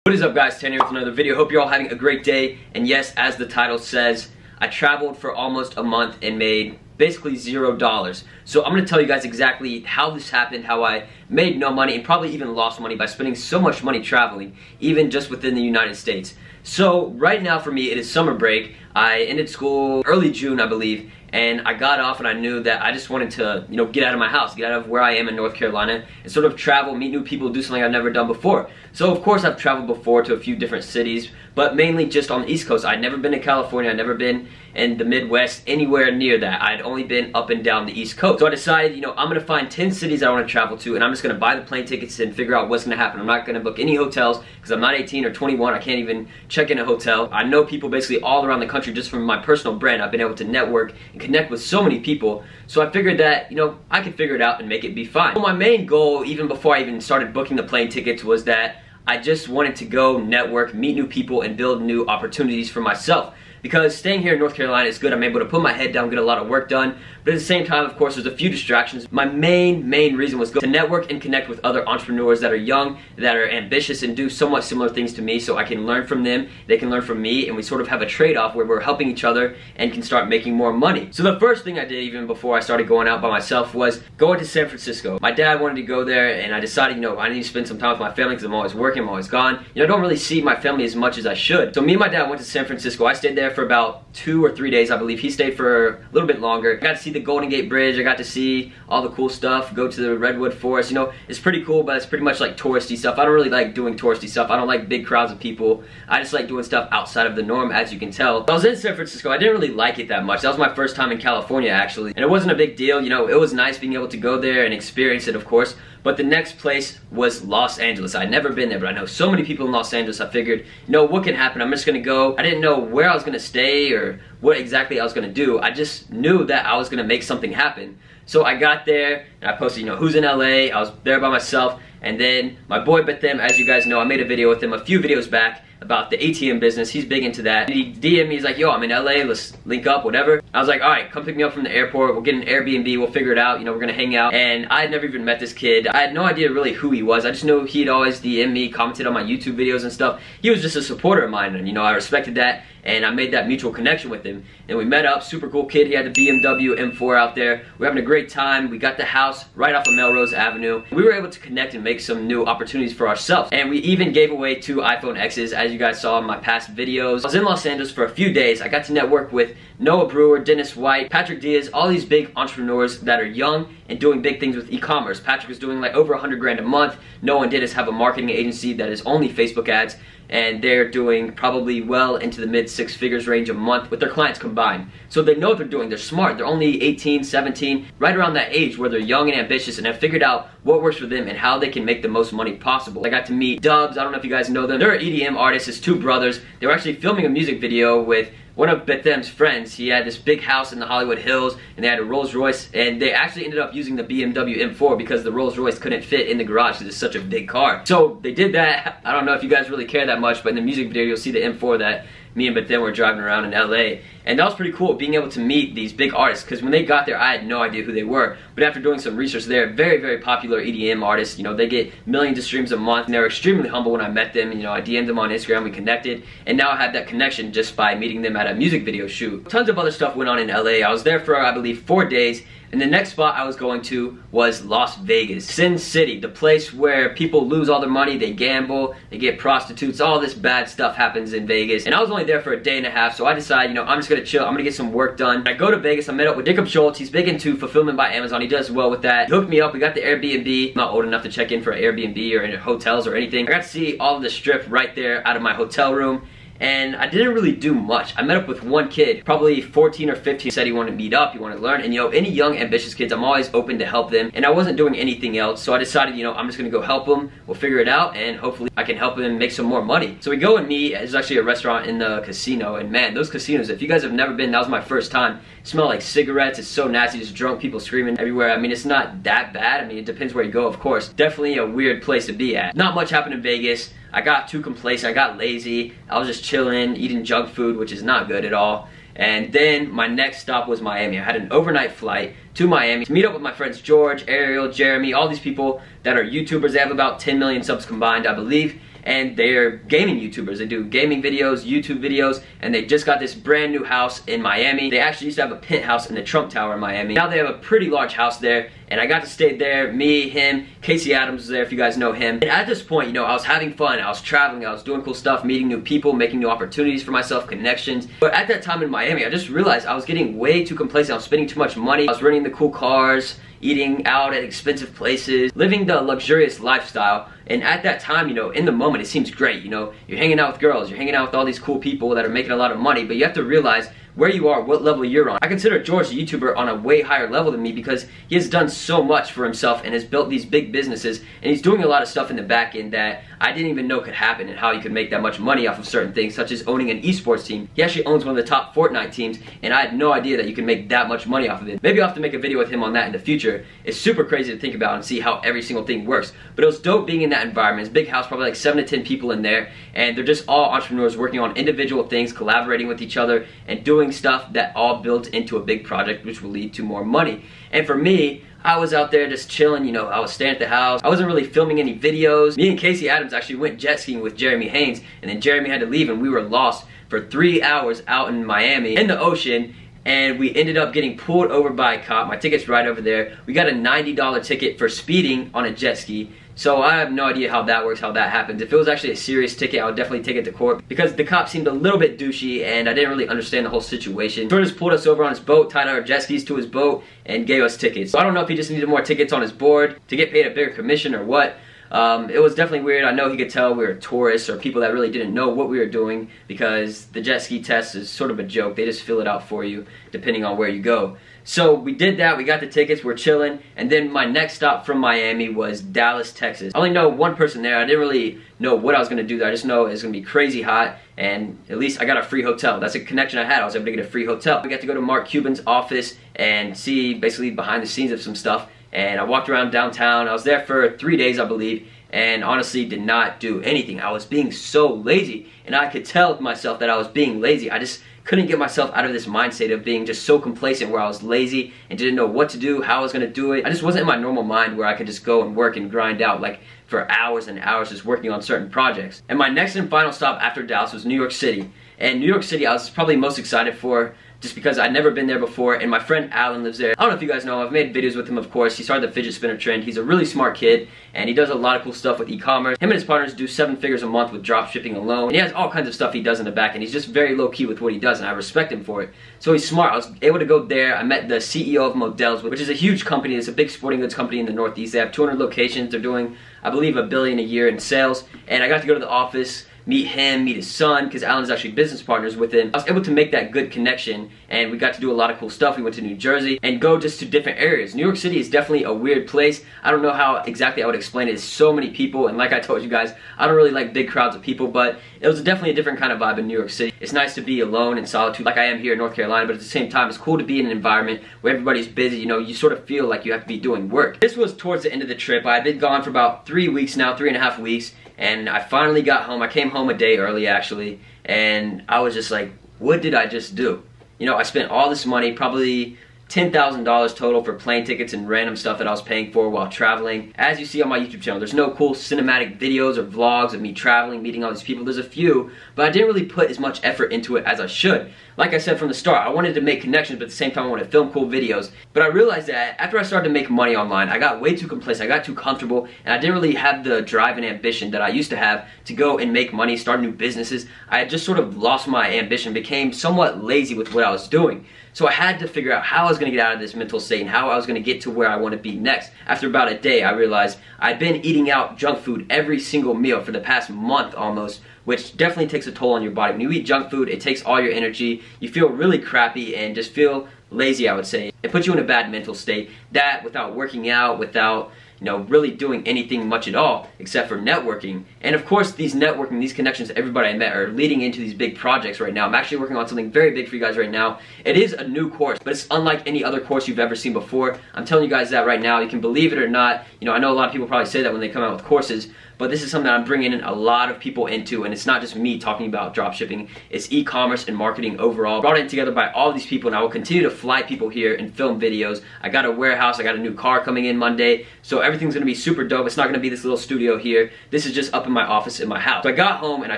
What is up, guys? Tanner here with another video. Hope you're all having a great day. And yes, as the title says, I traveled for almost a month and made basically $0. So I'm going to tell you guys exactly how this happened, how I made no money and probably even lost money by spending so much money traveling, even just within the United States. So right now for me, it is summer break. I ended school early June, I believe, and I got off and I knew that I just wanted to, get out of my house, get out of where I am in North Carolina and sort of travel, meet new people, do something I've never done before. So of course I've traveled before to a few different cities, but mainly just on the East Coast. I'd never been to California, I'd never been in the Midwest, anywhere near that. I'd only been up and down the East Coast. So I decided, I'm gonna find 10 cities I wanna travel to and I'm just gonna buy the plane tickets and figure out what's gonna happen. I'm not gonna book any hotels because I'm not 18 or 21, I can't even check in a hotel. I know people basically all around the country just from my personal brand. I've been able to network and connect with so many people. So I figured that, I could figure it out and make it be fine. So my main goal, even before I even started booking the plane tickets, was that I just wanted to go network, meet new people, and build new opportunities for myself. Because staying here in North Carolina is good. I'm able to put my head down, get a lot of work done. But at the same time, of course, there's a few distractions. My main reason was to network and connect with other entrepreneurs that are young, that are ambitious, and do somewhat similar things to me so I can learn from them, they can learn from me, and we sort of have a trade-off where we're helping each other and can start making more money. So the first thing I did, even before I started going out by myself, was going to San Francisco. My dad wanted to go there, and I decided, I need to spend some time with my family because I'm always working, I'm always gone. I don't really see my family as much as I should. So me and my dad went to San Francisco. I stayed there for about 2 or 3 days, I believe. He stayed for a little bit longer. I got to see the Golden Gate Bridge, I got to see all the cool stuff, go to the Redwood Forest. It's pretty cool, but it's pretty much like touristy stuff. I don't really like doing touristy stuff. I don't like big crowds of people. I just like doing stuff outside of the norm, as you can tell. I was in San Francisco. I didn't really like it that much. That was my first time in California, actually. And it wasn't a big deal. It was nice being able to go there and experience it, of course. But the next place was Los Angeles. I'd never been there, but I know so many people in Los Angeles. I figured, what can happen? I'm just gonna go. I didn't know where I was gonna stay or what exactly I was gonna do. I just knew that I was gonna make something happen. So I got there and I posted, who's in LA. I was there by myself. And then my boy Betem, as you guys know, I made a video with him a few videos back about the ATM business. He's big into that. And he DM'd me, he's like, yo, I'm in LA, let's link up, whatever. I was like, all right, come pick me up from the airport. We'll get an Airbnb, we'll figure it out. We're gonna hang out. And I had never even met this kid. I had no idea really who he was. I just knew he'd always DM me, commented on my YouTube videos and stuff. He was just a supporter of mine, and I respected that. And I made that mutual connection with him. And we met up, super cool kid. He had the BMW M4 out there. We were having a great time. We got the house right off of Melrose Avenue. We were able to connect and make some new opportunities for ourselves. And we even gave away 2 iPhone X's, as you guys saw in my past videos. I was in Los Angeles for a few days. I got to network with Noah Brewer, Dennis White, Patrick Diaz, all these big entrepreneurs that are young and doing big things with e-commerce. Patrick was doing like over 100 grand a month. Noah and Dennis have a marketing agency that is only Facebook ads, and they're doing probably well into the mid 6 figures range a month with their clients combined. So they know what they're doing, they're smart, they're only 18, 17, right around that age where they're young and ambitious and have figured out what works for them and how they can make the most money possible. I got to meet Dubs, I don't know if you guys know them. They're EDM artists, it's 2 brothers. They were actually filming a music video with one of Betem's friends. He had this big house in the Hollywood Hills and they had a Rolls Royce, and they actually ended up using the BMW M4 because the Rolls Royce couldn't fit in the garage because it's such a big car. So they did that. I don't know if you guys really care that much, but in the music video you'll see the M4 that me and Betem were driving around in LA. And that was pretty cool, being able to meet these big artists, because when they got there I had no idea who they were. But after doing some research, they're very popular EDM artists. They get millions of streams a month, and they were extremely humble when I met them. I DM'd them on Instagram, we connected, and now I have that connection just by meeting them at a music video shoot. Tons of other stuff went on in LA. I was there for, I believe, 4 days. And the next spot I was going to was Las Vegas. Sin City, the place where people lose all their money, they gamble, they get prostitutes, all this bad stuff happens in Vegas. And I was only there for a day and a half, so I decided, I'm just gonna chill, I'm gonna get some work done. I go to Vegas, I met up with Jacob Schultz. He's big into fulfillment by Amazon, he does well with that. He hooked me up, we got the Airbnb. I'm not old enough to check in for an Airbnb or in hotels or anything. I got to see all of the strip right there out of my hotel room. And I didn't really do much. I met up with one kid, probably 14 or 15, said he wanted to meet up, he wanted to learn. And any young, ambitious kids, I'm always open to help them. And I wasn't doing anything else, so I decided, I'm just gonna go help him. We'll figure it out, and hopefully I can help him make some more money. So we go and meet. There's actually a restaurant in the casino, and man, those casinos, if you guys have never been, that was my first time. Smell like cigarettes, it's so nasty, just drunk people screaming everywhere. I mean, it's not that bad. It depends where you go, of course. Definitely a weird place to be at. Not much happened in Vegas. I got too complacent, I got lazy. I was just chilling, eating junk food, which is not good at all. And then my next stop was Miami. I had an overnight flight to Miami to meet up with my friends George, Ariel, Jeremy, all these people that are YouTubers. They have about 10 million subs combined, I believe. and they're gaming YouTubers. They do gaming videos, YouTube videos, and they just got this brand new house in Miami. They actually used to have a penthouse in the Trump Tower in Miami. Now they have a pretty large house there, and I got to stay there. Me, him, Casey Adams was there, if you guys know him. And at this point, you know, I was having fun, I was traveling, I was doing cool stuff, meeting new people, making new opportunities for myself, connections. But at that time in Miami, I just realized I was getting way too complacent. I was spending too much money. I was renting the cool cars, eating out at expensive places, living the luxurious lifestyle. And at that time, you know, in the moment, it seems great. You know, you're hanging out with girls, you're hanging out with all these cool people that are making a lot of money, but you have to realize where you are, what level you're on. I consider George a YouTuber on a way higher level than me because he has done so much for himself and has built these big businesses, and he's doing a lot of stuff in the back end that I didn't even know could happen, and how you could make that much money off of certain things, such as owning an esports team. He actually owns one of the top Fortnite teams, and I had no idea that you can make that much money off of it. Maybe I'll have to make a video with him on that in the future. It's super crazy to think about and see how every single thing works. But it was dope being in that environment. It's a big house, probably like 7 to 10 people in there, and they're just all entrepreneurs working on individual things, collaborating with each other, and doing stuff that all builds into a big project which will lead to more money. And for me, I was out there just chilling, you know, I was staying at the house. I wasn't really filming any videos. Me and Casey Adams actually went jet skiing with Jeremy Haynes, and then Jeremy had to leave and we were lost for 3 hours out in Miami in the ocean, and we ended up getting pulled over by a cop. My ticket's right over there. We got a $90 ticket for speeding on a jet ski. So I have no idea how that works, how that happens. If it was actually a serious ticket, I would definitely take it to court because the cop seemed a little bit douchey and I didn't really understand the whole situation. He just pulled us over on his boat, tied our jet skis to his boat, and gave us tickets. So I don't know if he just needed more tickets on his board to get paid a bigger commission or what. It was definitely weird. I know he could tell we were tourists or people that really didn't know what we were doing because the jet ski test is sort of a joke. They just fill it out for you depending on where you go. So we did that, we got the tickets, we're chilling, and then my next stop from Miami was Dallas, Texas. I only know one person there. I didn't really know what I was going to do there. I just know it's going to be crazy hot, and at least I got a free hotel. That's a connection I had. I was able to get a free hotel. We got to go to Mark Cuban's office and see basically behind the scenes of some stuff, and I walked around downtown. I was there for 3 days, I believe, and honestly did not do anything. I was being so lazy, and I could tell myself that I was being lazy. I just couldn't get myself out of this mindset of being just so complacent where I was lazy and didn't know what to do, how I was going to do it. I just wasn't in my normal mind where I could just go and work and grind out like for hours and hours just working on certain projects. And my next and final stop after Dallas was New York City. And New York City I was probably most excited for just because I'd never been there before, and my friend Alan lives there. I don't know if you guys know him. I've made videos with him, of course. He started the fidget spinner trend. He's a really smart kid, and he does a lot of cool stuff with e-commerce. Him and his partners do 7 figures a month with drop shipping alone, and he has all kinds of stuff he does in the back, and he's just very low-key with what he does, and I respect him for it. So he's smart. I was able to go there. I met the CEO of Models, which is a huge company. It's a big sporting goods company in the Northeast. They have 200 locations. They're doing, I believe, $1 billion a year in sales, and I got to go to the office, meet him, meet his son, because Alan's actually business partners with him. I was able to make that good connection, and we got to do a lot of cool stuff. We went to New Jersey and go just to different areas. New York City is definitely a weird place. I don't know how exactly I would explain it. It's so many people, and like I told you guys, I don't really like big crowds of people, but it was definitely a different kind of vibe in New York City. It's nice to be alone in solitude like I am here in North Carolina, but at the same time, it's cool to be in an environment where everybody's busy. You know, you sort of feel like you have to be doing work. This was towards the end of the trip. I had been gone for about 3 weeks now, 3.5 weeks, and I finally got home. I came home a day early actually, and I was just like, what did I just do? You know, I spent all this money, probably $10,000 total for plane tickets and random stuff that I was paying for while traveling. As you see on my YouTube channel, there's no cool cinematic videos or vlogs of me traveling, meeting all these people. There's a few, but I didn't really put as much effort into it as I should. Like I said from the start, I wanted to make connections, but at the same time I wanted to film cool videos. But I realized that after I started to make money online, I got way too complacent, I got too comfortable, and I didn't really have the drive and ambition that I used to have to go and make money, start new businesses. I had just sort of lost my ambition, became somewhat lazy with what I was doing. So I had to figure out how I was going to get out of this mental state and how I was going to get to where I want to be next. After about a day, I realized I'd been eating out junk food every single meal for the past month almost, which definitely takes a toll on your body. When you eat junk food, it takes all your energy. You feel really crappy and just feel lazy, I would say. It puts you in a bad mental state. That without working out, without really doing anything much at all except for networking. And of course, these networking, these connections, everybody I met are leading into these big projects right now. I'm actually working on something very big for you guys right now. It is a new course, but it's unlike any other course you've ever seen before. I'm telling you guys that right now. You can believe it or not. I know a lot of people probably say that when they come out with courses, but this is something that I'm bringing in a lot of people into, and it's not just me talking about dropshipping, it's e-commerce and marketing overall. Brought in together by all these people, and I will continue to fly people here and film videos. I got a warehouse, I got a new car coming in Monday, so everything's gonna be super dope. It's not gonna be this little studio here. This is just up in my office in my house. So I got home and I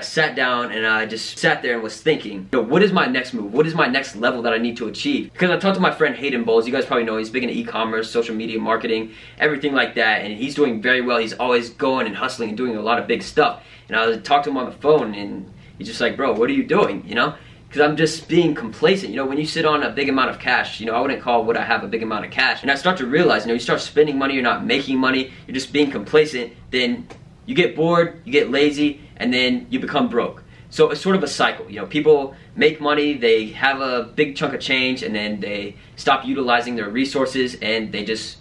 sat down and I just sat there and was thinking, what is my next move? What is my next level that I need to achieve? Because I talked to my friend Hayden Bowles. You guys probably know he's big into e-commerce, social media marketing, everything like that, and he's doing very well. He's always going and hustling and doing a lot of big stuff. And I talked to him on the phone and he's just like, bro, what are you doing, you know? Because I'm just being complacent. You know, when you sit on a big amount of cash, you know, I wouldn't call what I have a big amount of cash. And I start to realize, you know, you start spending money, you're not making money, you're just being complacent, then you get bored, you get lazy, and then you become broke. So it's sort of a cycle. You know, people make money, they have a big chunk of change, and then they stop utilizing their resources, and they just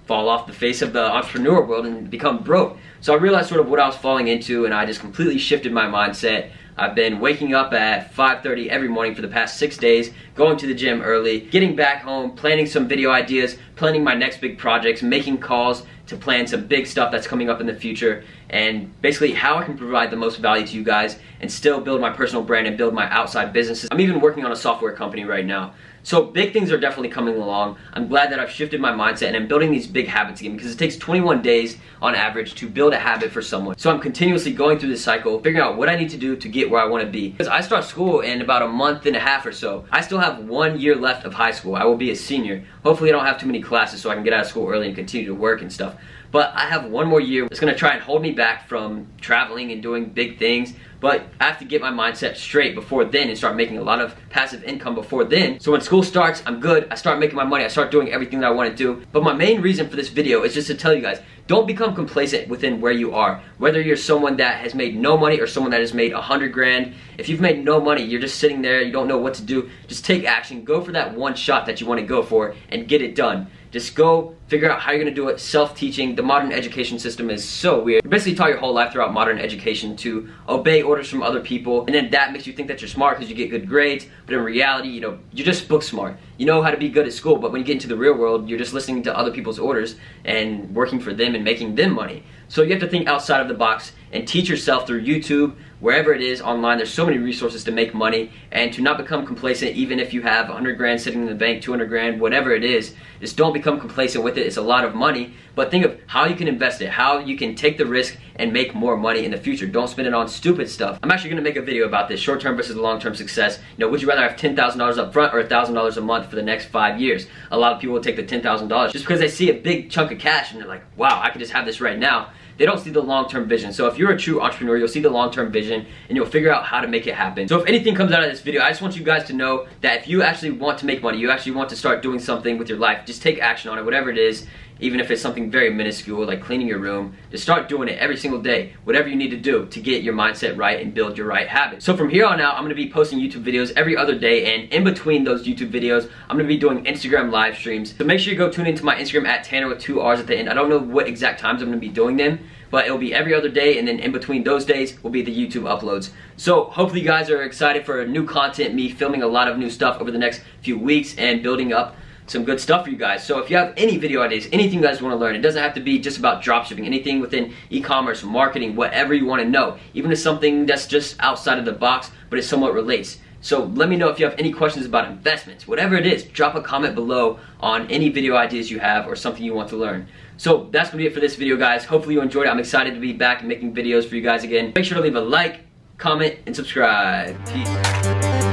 fall off the face of the entrepreneur world and become broke. So I realized sort of what I was falling into, and I just completely shifted my mindset. I've been waking up at 5:30 every morning for the past 6 days, going to the gym early, getting back home, planning some video ideas, planning my next big projects, making calls to plan some big stuff that's coming up in the future, and basically how I can provide the most value to you guys and still build my personal brand and build my outside businesses. I'm even working on a software company right now. So big things are definitely coming along. I'm glad that I've shifted my mindset and I'm building these big habits again, because it takes 21 days on average to build a habit for someone. So I'm continuously going through this cycle, figuring out what I need to do to get where I want to be. Because I start school in about a month and a half or so. I still have 1 year left of high school. I will be a senior. Hopefully I don't have too many classes so I can get out of school early and continue to work and stuff. But I have 1 more year that's going to try and hold me back from traveling and doing big things. But I have to get my mindset straight before then and start making a lot of passive income before then. So when school starts, I'm good. I start making my money. I start doing everything that I want to do. But my main reason for this video is just to tell you guys, don't become complacent within where you are. Whether you're someone that has made no money or someone that has made 100 grand. If you've made no money, you're just sitting there, you don't know what to do. Just take action. Go for that one shot that you want to go for and get it done. Just go figure out how you're going to do it. Self-teaching. The modern education system is so weird. You're basically taught your whole life throughout modern education to obey orders from other people, and then that makes you think that you're smart because you get good grades, but in reality, you know, you're just book smart. You know how to be good at school, but when you get into the real world, you're just listening to other people's orders and working for them and making them money. So you have to think outside of the box and teach yourself through YouTube, wherever it is online. There's so many resources to make money, and to not become complacent even if you have 100 grand sitting in the bank, 200 grand, whatever it is. Just don't become complacent with it. It's a lot of money, but think of how you can invest it, how you can take the risk and make more money in the future. Don't spend it on stupid stuff. I'm actually going to make a video about this, short-term versus long-term success. You know, would you rather have $10,000 up front or $1,000 a month for the next 5 years? A lot of people will take the $10,000 just because they see a big chunk of cash and they're like, wow, I could just have this right now. They don't see the long-term vision. So if you're a true entrepreneur, you'll see the long-term vision and you'll figure out how to make it happen. So if anything comes out of this video, I just want you guys to know that if you actually want to make money, you actually want to start doing something with your life, just take action on it, whatever it is. Even if it's something very minuscule like cleaning your room, just start doing it every single day, whatever you need to do to get your mindset right and build your right habits. So from here on out, I'm going to be posting YouTube videos every other day, and in between those YouTube videos, I'm going to be doing Instagram live streams. So make sure you go tune into my Instagram at Tanner with 2 R's at the end. I don't know what exact times I'm going to be doing them, but it'll be every other day, and then in between those days will be the YouTube uploads. So hopefully you guys are excited for new content, me filming a lot of new stuff over the next few weeks and building up some good stuff for you guys. So if you have any video ideas, anything you guys want to learn, it doesn't have to be just about dropshipping, anything within e-commerce, marketing, whatever you want to know, even if something that's just outside of the box but it somewhat relates. So let me know if you have any questions about investments, whatever it is. Drop a comment below on any video ideas you have or something you want to learn. So that's gonna be it for this video, guys. Hopefully you enjoyed it. I'm excited to be back and making videos for you guys again. Make sure to leave a like, comment, and subscribe. Peace.